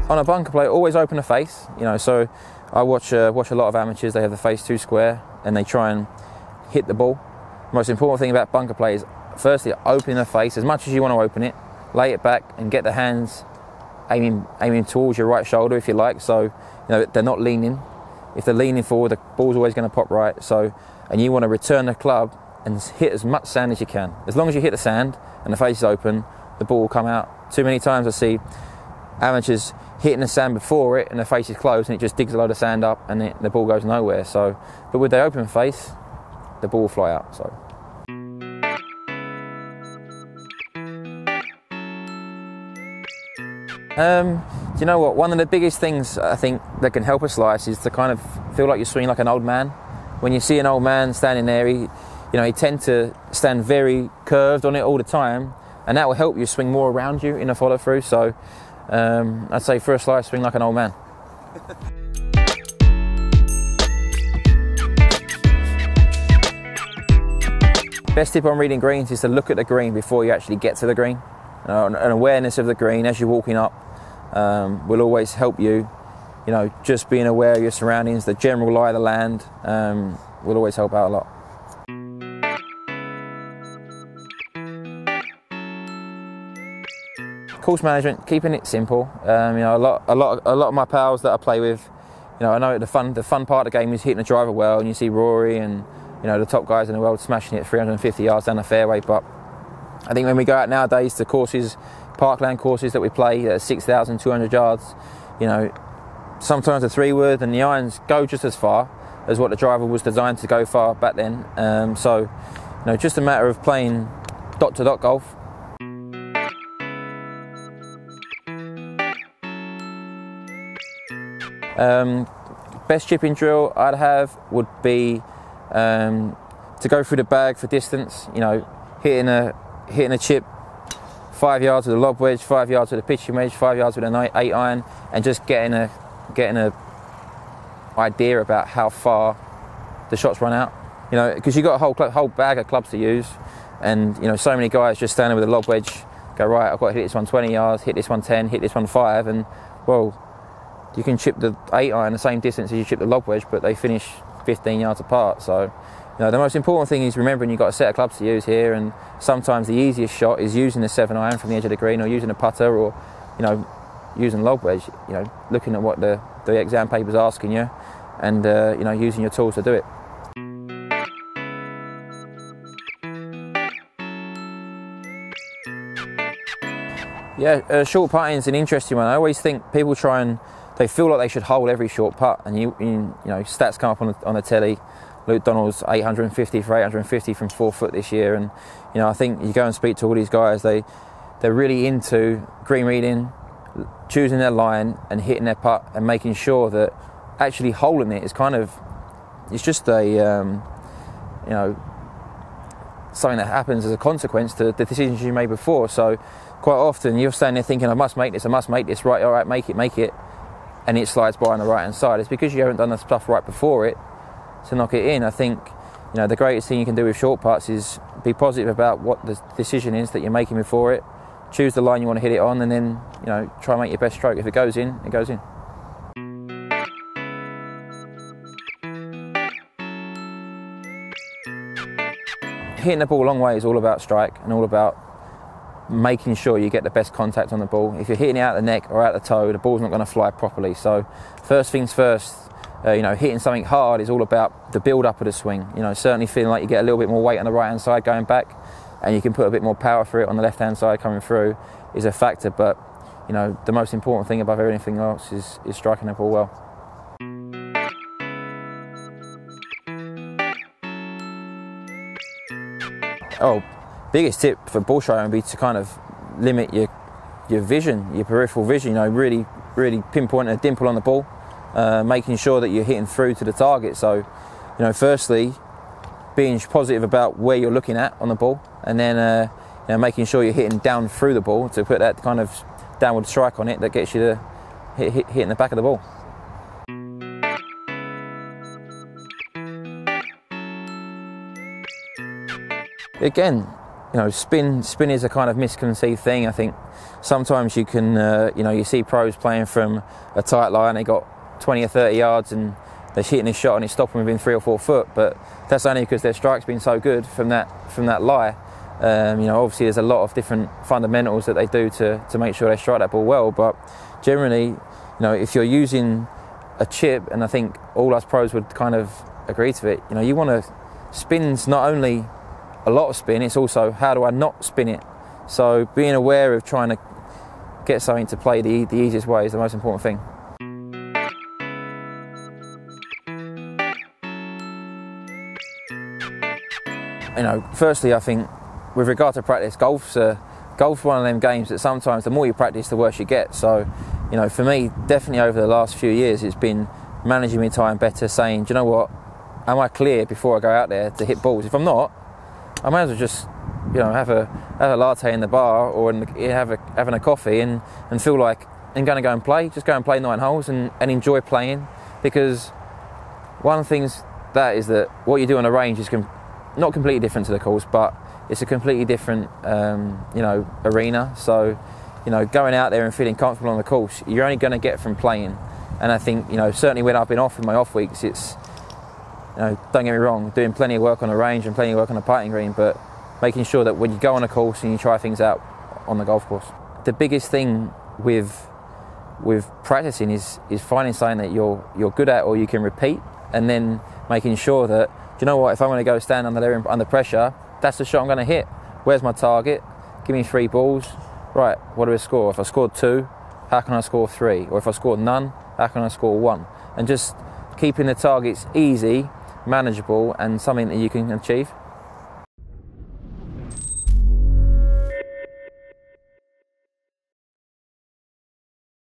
On a bunker play, always open the face. You know, so I watch a lot of amateurs. They have the face too square and they try and hit the ball. The most important thing about bunker play is, firstly, open the face as much as you want to open it, lay it back and get the hands aiming towards your right shoulder if you like. So, you know, they're not leaning. If they're leaning forward, the ball's always going to pop right. So, and you want to return the club and hit as much sand as you can. As long as you hit the sand and the face is open, the ball will come out. Too many times I see amateurs hitting the sand before it and the face is closed and it just digs a load of sand up and the ball goes nowhere. So, but with the open face, the ball will fly out. So. Do you know what? One of the biggest things I think that can help a slice is to kind of feel like you're swinging like an old man. When you see an old man standing there, he tends to stand very curved on it all the time, and that will help you swing more around you in a follow through. So I'd say for a slice, swing like an old man. Best tip on reading greens is to look at the green before you actually get to the green. An awareness of the green as you're walking up will always help you. You know, just being aware of your surroundings, the general lie of the land will always help out a lot. Course management, keeping it simple. You know, a lot of my pals that I play with, you know, I know the fun part of the game is hitting the driver well, and you see Rory and, you know, the top guys in the world smashing it 350 yards down the fairway. But I think when we go out nowadays to courses, parkland courses that we play at 6,200 yards, you know, sometimes the 3-wood and the irons go just as far as what the driver was designed to go far back then. So, you know, just a matter of playing dot-to-dot golf. Best chipping drill I'd have would be to go through the bag for distance. You know, hitting a chip 5 yards with a lob wedge, 5 yards with a pitching wedge, 5 yards with an 8 iron, and just getting a idea about how far the shots run out. You know, because you've got a whole bag of clubs to use, and you know, so many guys just standing with a lob wedge, go, right, I've got to hit this one 20 yards, hit this one 10, hit this one 5, and well, you can chip the 8 iron the same distance as you chip the lob wedge, but they finish 15 yards apart. So, you know, the most important thing is remembering you've got a set of clubs to use here, and sometimes the easiest shot is using the 7 iron from the edge of the green, or using a putter, or, you know, using a lob wedge. You know, looking at what the exam paper's asking you, and you know, using your tools to do it. Yeah, short putting is an interesting one. I always think people they feel like they should hold every short putt, and you know, stats come up on the telly. Luke Donald's 850 for 850 from 4 foot this year, and you know, I think you go and speak to all these guys, they're really into green reading, choosing their line and hitting their putt, and making sure that actually holding it is it's just a you know, something that happens as a consequence to the decisions you made before. So quite often you're standing there thinking, I must make this, right, all right, make it, and it slides by on the right hand side. It's because you haven't done the stuff right before it to knock it in. I think, you know, the greatest thing you can do with short putts is be positive about what the decision is that you're making before it, choose the line you want to hit it on, and then, you know, try and make your best stroke. If it goes in, it goes in. Hitting the ball a long way is all about strike and all about making sure you get the best contact on the ball. If you're hitting it out the neck or out the toe, the ball's not going to fly properly. So first things first, you know, hitting something hard is all about the build-up of the swing. You know, certainly feeling like you get a little bit more weight on the right-hand side going back, and you can put a bit more power through it on the left-hand side coming through is a factor. But, you know, the most important thing above everything else is striking the ball well. Oh, biggest tip for ball striking would be to kind of limit your vision, your peripheral vision. You know, really pinpoint a dimple on the ball, making sure that you're hitting through to the target. So, you know, firstly, being positive about where you're looking at on the ball, and then you know, making sure you're hitting down through the ball to put that kind of downward strike on it that gets you to hitting the back of the ball. Again, you know, spin is a kind of misconceived thing. I think sometimes you can, you see pros playing from a tight line, they got 20 or 30 yards and they're hitting a shot and it's stopping within 3 or 4 foot, but that's only because their strike's been so good from that lie. Obviously there's a lot of different fundamentals that they do to make sure they strike that ball well, but generally, if you're using a chip, and I think all us pros would kind of agree to it, you want to, spin's not only a lot of spin, it's also how do I not spin it. So being aware of trying to get something to play the easiest way is the most important thing. Firstly, I think with regard to practice, golf's one of them games that sometimes the more you practice, the worse you get. So, for me, definitely over the last few years, it's been managing my time better, saying, do you know what, am I clear before I go out there to hit balls? If I'm not, I might as well just, have a latte in the bar or having a coffee and feel like I'm going to go and play. Just go and play 9 holes and enjoy playing, because one of the things that is that what you do on a range is not completely different to the course, but it's a completely different, arena. So, going out there and feeling comfortable on the course, you're only going to get from playing. And I think, certainly when I've been off in my off weeks, it's, don't get me wrong, doing plenty of work on the range and plenty of work on the putting green, but making sure that when you go on a course and you try things out on the golf course. The biggest thing with practicing is finding something that you're good at or you can repeat, and then making sure that, do you know what, if I'm going to go stand under pressure, that's the shot I'm going to hit. Where's my target? Give me 3 balls. Right, what do I score? If I scored 2, how can I score 3? Or if I scored none, how can I score 1? And just keeping the targets easy, manageable, and something that you can achieve.